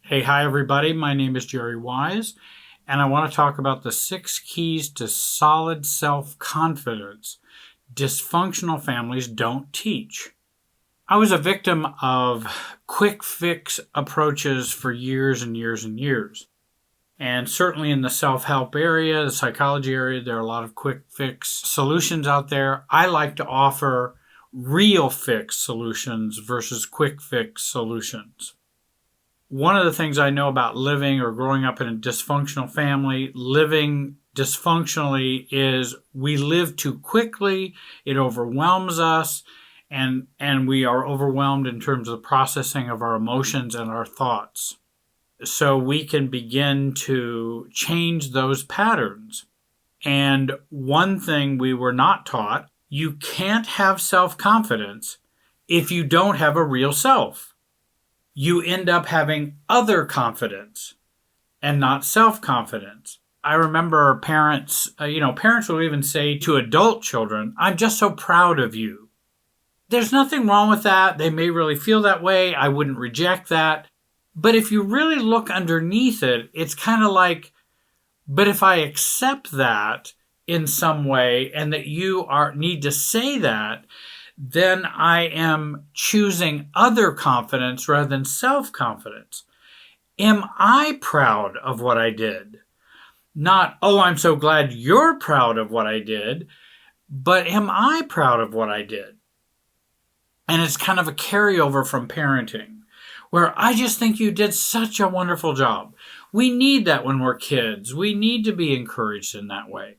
Hi everybody. My name is Jerry Wise, and I want to talk about the 6 keys to solid self-confidence dysfunctional families don't teach. I was a victim of quick fix approaches for years and years and years. And certainly in the self-help area, the psychology area, there are a lot of quick fix solutions out there. I like to offer real fix solutions versus quick fix solutions. One of the things I know about living or growing up in a dysfunctional family, living dysfunctionally, is we live too quickly, it overwhelms us, and we are overwhelmed in terms of the processing of our emotions and our thoughts. So we can begin to change those patterns. And one thing we were not taught, you can't have self-confidence if you don't have a real self. You end up having other confidence and not self-confidence. I remember parents will even say to adult children, "I'm just so proud of you." There's nothing wrong with that. They may really feel that way. I wouldn't reject that. But if you really look underneath it, it's kind of like, but if I accept that in some way and that you need to say that, then I am choosing other confidence rather than self-confidence. Am I proud of what I did? Not, oh, I'm so glad you're proud of what I did, but am I proud of what I did? And it's kind of a carryover from parenting, where I just think you did such a wonderful job. We need that when we're kids. We need to be encouraged in that way.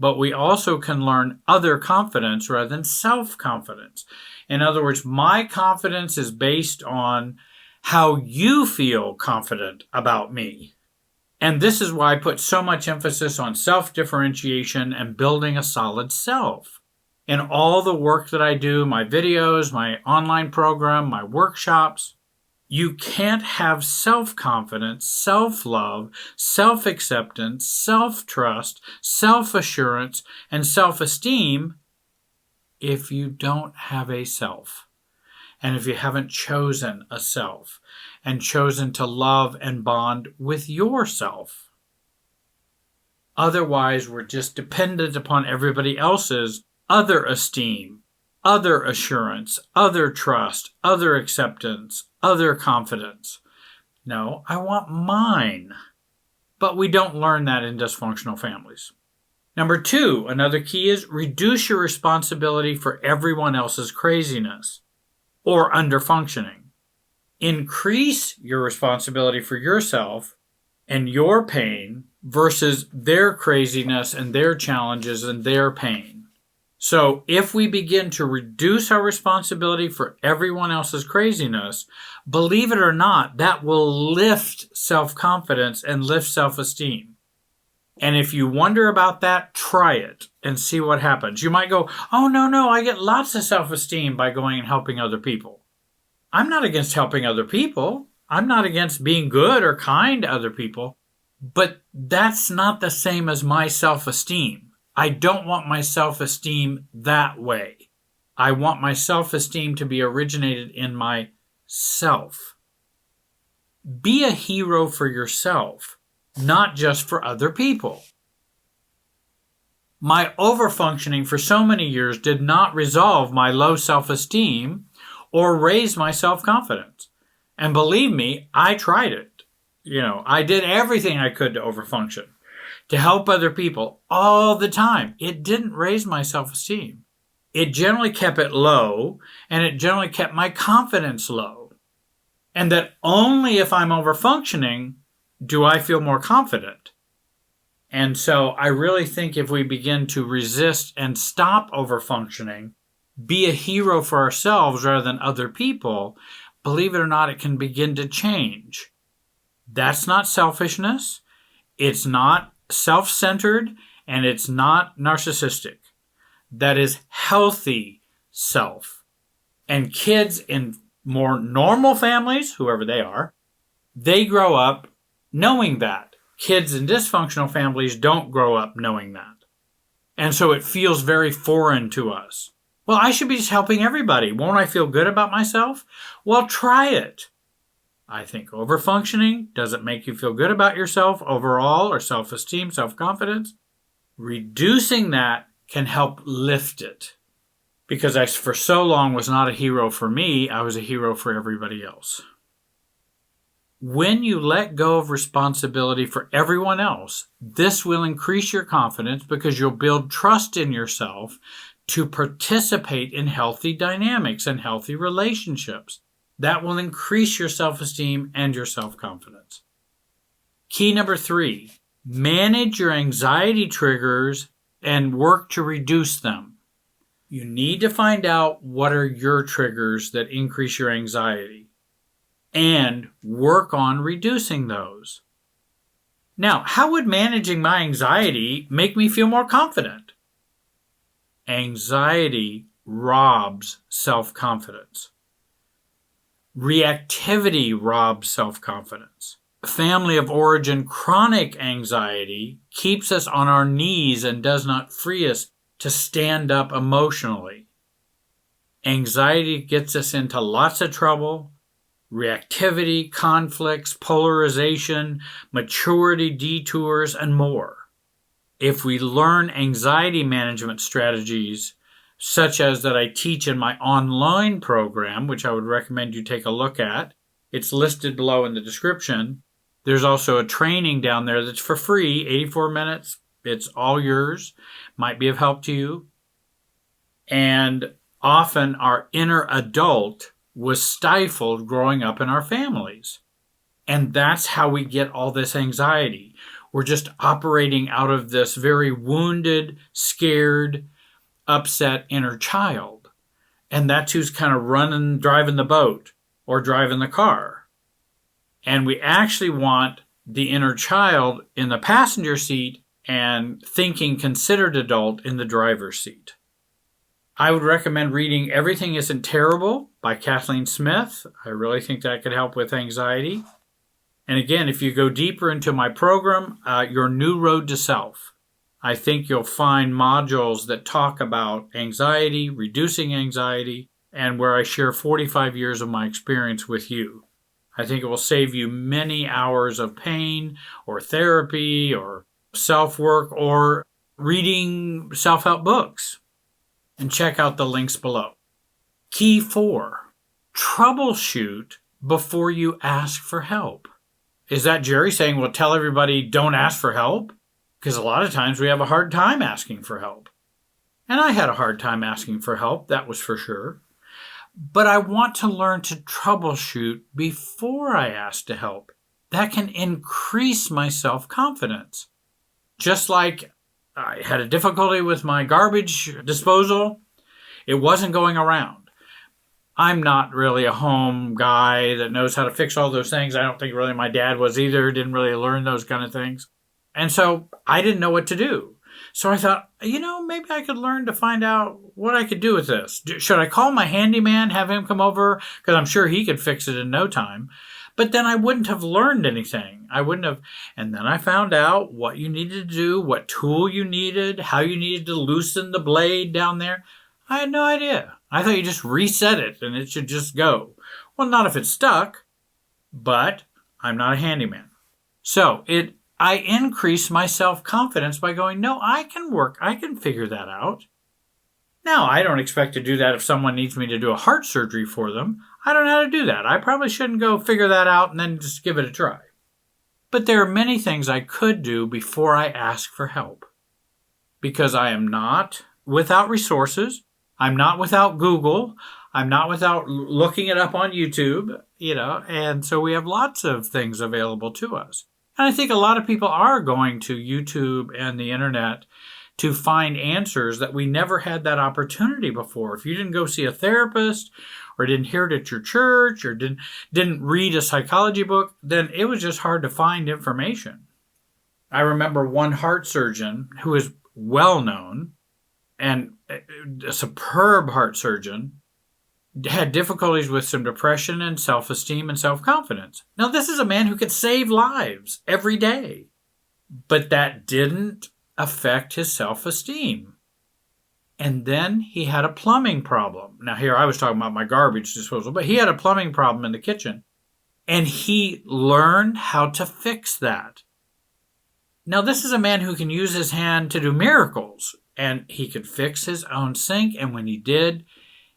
But we also can learn other confidence rather than self-confidence. In other words, my confidence is based on how you feel confident about me. And this is why I put so much emphasis on self-differentiation and building a solid self. In all the work that I do, my videos, my online program, my workshops, you can't have self-confidence, self-love, self-acceptance, self-trust, self-assurance, and self-esteem if you don't have a self. And if you haven't chosen a self and chosen to love and bond with yourself. Otherwise, we're just dependent upon everybody else's other esteem, other assurance, other trust, other acceptance, other confidence. No, I want mine. But we don't learn that in dysfunctional families. Number 2, another key is reduce your responsibility for everyone else's craziness or underfunctioning. Increase your responsibility for yourself and your pain versus their craziness and their challenges and their pain. So if we begin to reduce our responsibility for everyone else's craziness, believe it or not, that will lift self-confidence and lift self-esteem. And if you wonder about that, try it and see what happens. You might go, oh, no, I get lots of self-esteem by going and helping other people. I'm not against helping other people. I'm not against being good or kind to other people. But that's not the same as my self-esteem. I don't want my self-esteem that way. I want my self-esteem to be originated in myself. Be a hero for yourself, not just for other people. My overfunctioning for so many years did not resolve my low self-esteem or raise my self-confidence. And believe me, I tried it. I did everything I could to overfunction, to help other people all the time. It didn't raise my self-esteem. It generally kept it low, and it generally kept my confidence low. And that only if I'm overfunctioning do I feel more confident. And so I really think if we begin to resist and stop overfunctioning, be a hero for ourselves rather than other people, believe it or not, it can begin to change. That's not selfishness. It's not self-centered, and it's not narcissistic. That is healthy self. And kids in more normal families, whoever they are, they grow up knowing that. Kids in dysfunctional families don't grow up knowing that. And so it feels very foreign to us. Well, I should be just helping everybody. Won't I feel good about myself? Well, try it. I think overfunctioning doesn't make you feel good about yourself overall, or self-esteem, self-confidence. Reducing that can help lift it. Because I, for so long, was not a hero for me, I was a hero for everybody else. When you let go of responsibility for everyone else, this will increase your confidence because you'll build trust in yourself to participate in healthy dynamics and healthy relationships. That will increase your self-esteem and your self-confidence. Key number 3, manage your anxiety triggers and work to reduce them. You need to find out what are your triggers that increase your anxiety and work on reducing those. Now, how would managing my anxiety make me feel more confident? Anxiety robs self-confidence. Reactivity robs self-confidence. Family of origin chronic anxiety keeps us on our knees and does not free us to stand up emotionally. Anxiety gets us into lots of trouble. Reactivity, conflicts, polarization, maturity detours, and more. If we learn anxiety management strategies, such as that I teach in my online program, which I would recommend you take a look at, it's listed below in the description. There's also a training down there that's for free, 84 minutes. It's all yours. Might be of help to you. And often our inner adult was stifled growing up in our families. And that's how we get all this anxiety. We're just operating out of this very wounded, scared, upset inner child. And that's who's kind of driving the boat or driving the car. And we actually want the inner child in the passenger seat and thinking considered adult in the driver's seat. I would recommend reading Everything Isn't Terrible by Kathleen Smith. I really think that could help with anxiety. And again, if you go deeper into my program, Your New Road to Self, I think you'll find modules that talk about anxiety, reducing anxiety, and where I share 45 years of my experience with you. I think it will save you many hours of pain or therapy or self-work or reading self-help books. And check out the links below. Key 4, troubleshoot before you ask for help. Is that Jerry saying, well, tell everybody don't ask for help? Because a lot of times we have a hard time asking for help. And I had a hard time asking for help, that was for sure. But I want to learn to troubleshoot before I ask to help. That can increase my self-confidence. Just like I had a difficulty with my garbage disposal. It wasn't going around. I'm not really a home guy that knows how to fix all those things. I don't think really my dad was either. Didn't really learn those kind of things. And so I didn't know what to do. So I thought, maybe I could learn to find out what I could do with this. Should I call my handyman, have him come over? Because I'm sure he could fix it in no time. But then I wouldn't have learned anything. And then I found out what you needed to do, what tool you needed, how you needed to loosen the blade down there. I had no idea. I thought you just reset it and it should just go. Well, not if it's stuck, but I'm not a handyman. So I increase my self-confidence by going, no, I can work. I can figure that out. Now, I don't expect to do that if someone needs me to do a heart surgery for them. I don't know how to do that. I probably shouldn't go figure that out and then just give it a try. But there are many things I could do before I ask for help. Because I am not without resources. I'm not without Google. I'm not without looking it up on YouTube, and so we have lots of things available to us. And I think a lot of people are going to YouTube and the internet to find answers that we never had that opportunity before. If you didn't go see a therapist or didn't hear it at your church or didn't read a psychology book, then it was just hard to find information. I remember one heart surgeon who is well known and a superb heart surgeon had difficulties with some depression and self-esteem and self-confidence. Now, this is a man who could save lives every day, but that didn't affect his self-esteem. And then he had a plumbing problem. Now, here I was talking about my garbage disposal, but he had a plumbing problem in the kitchen. And he learned how to fix that. Now, this is a man who can use his hand to do miracles, and he could fix his own sink. And when he did,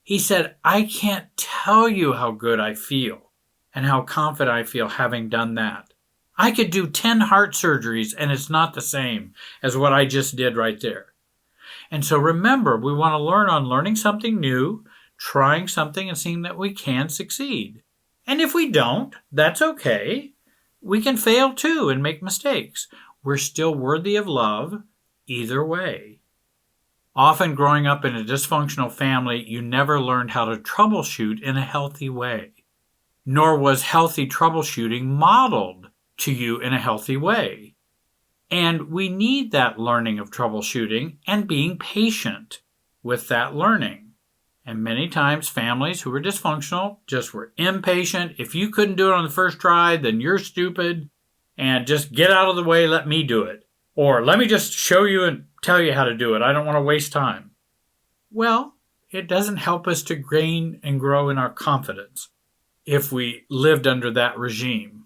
he said, I can't tell you how good I feel and how confident I feel having done that. I could do 10 heart surgeries, and it's not the same as what I just did right there. And so remember, we want to learn on learning something new, trying something, and seeing that we can succeed. And if we don't, that's okay. We can fail too and make mistakes. We're still worthy of love either way. Often growing up in a dysfunctional family, you never learned how to troubleshoot in a healthy way. Nor was healthy troubleshooting modeled to you in a healthy way. And we need that learning of troubleshooting and being patient with that learning. And many times families who were dysfunctional just were impatient. If you couldn't do it on the first try, then you're stupid. And just get out of the way, let me do it. Or let me just show you and tell you how to do it. I don't want to waste time. Well, it doesn't help us to gain and grow in our confidence if we lived under that regime.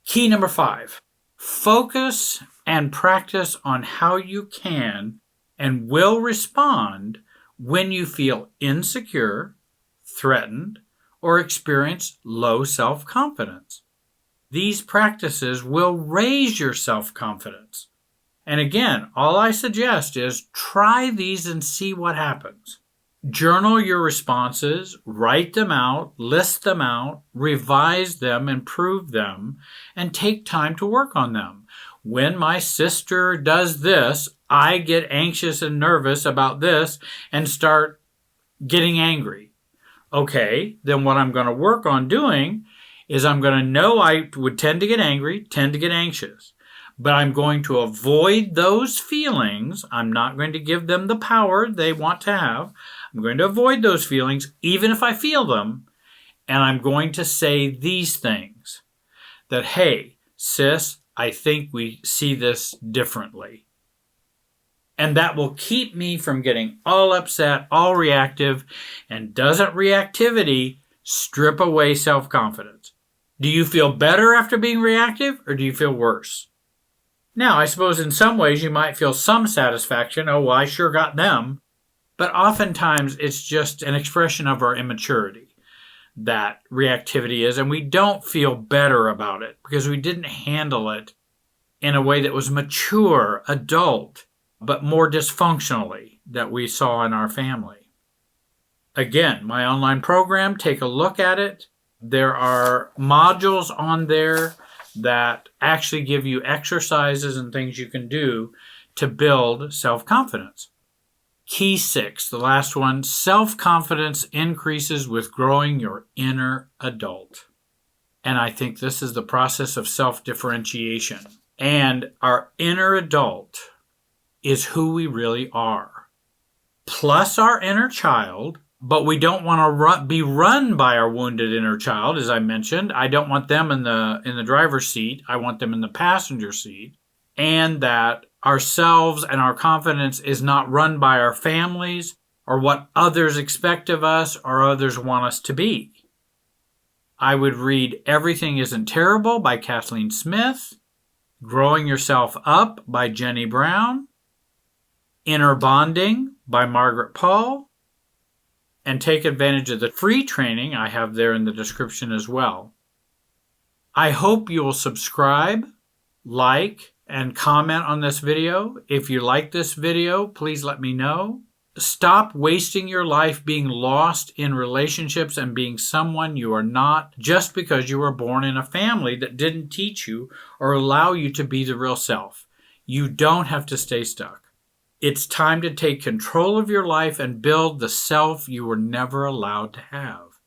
Key number 5, focus and practice on how you can and will respond when you feel insecure, threatened, or experience low self-confidence. These practices will raise your self-confidence. And again, all I suggest is try these and see what happens. Journal your responses, write them out, list them out, revise them, improve them, and take time to work on them. When my sister does this, I get anxious and nervous about this and start getting angry. Okay, then what I'm going to work on doing is I'm going to know I would tend to get angry, tend to get anxious. But I'm going to avoid those feelings. I'm not going to give them the power they want to have. I'm going to avoid those feelings, even if I feel them. And I'm going to say these things. That, hey, sis, I think we see this differently. And that will keep me from getting all upset, all reactive. And doesn't reactivity strip away self-confidence? Do you feel better after being reactive, or do you feel worse? Now, I suppose in some ways you might feel some satisfaction. Oh, well, I sure got them. But oftentimes it's just an expression of our immaturity, that reactivity is, and we don't feel better about it because we didn't handle it in a way that was mature, adult, but more dysfunctionally that we saw in our family. Again, my online program, take a look at it. There are modules on there that actually give you exercises and things you can do to build self-confidence. Key 6, the last one, self-confidence increases with growing your inner adult. And I think this is the process of self-differentiation. And our inner adult is who we really are, plus our inner child. But we don't want to be run by our wounded inner child, as I mentioned. I don't want them in the driver's seat. I want them in the passenger seat. And that ourselves and our confidence is not run by our families or what others expect of us or others want us to be. I would read Everything Isn't Terrible by Kathleen Smith, Growing Yourself Up by Jenny Brown, Inner Bonding by Margaret Paul, and take advantage of the free training I have there in the description as well. I hope you will subscribe, like, and comment on this video. If you like this video, please let me know. Stop wasting your life being lost in relationships and being someone you are not just because you were born in a family that didn't teach you or allow you to be the real self. You don't have to stay stuck. It's time to take control of your life and build the self you were never allowed to have.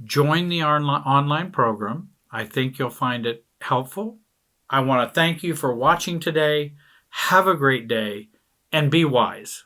Join the online program. I think you'll find it helpful. I want to thank you for watching today. Have a great day and be wise.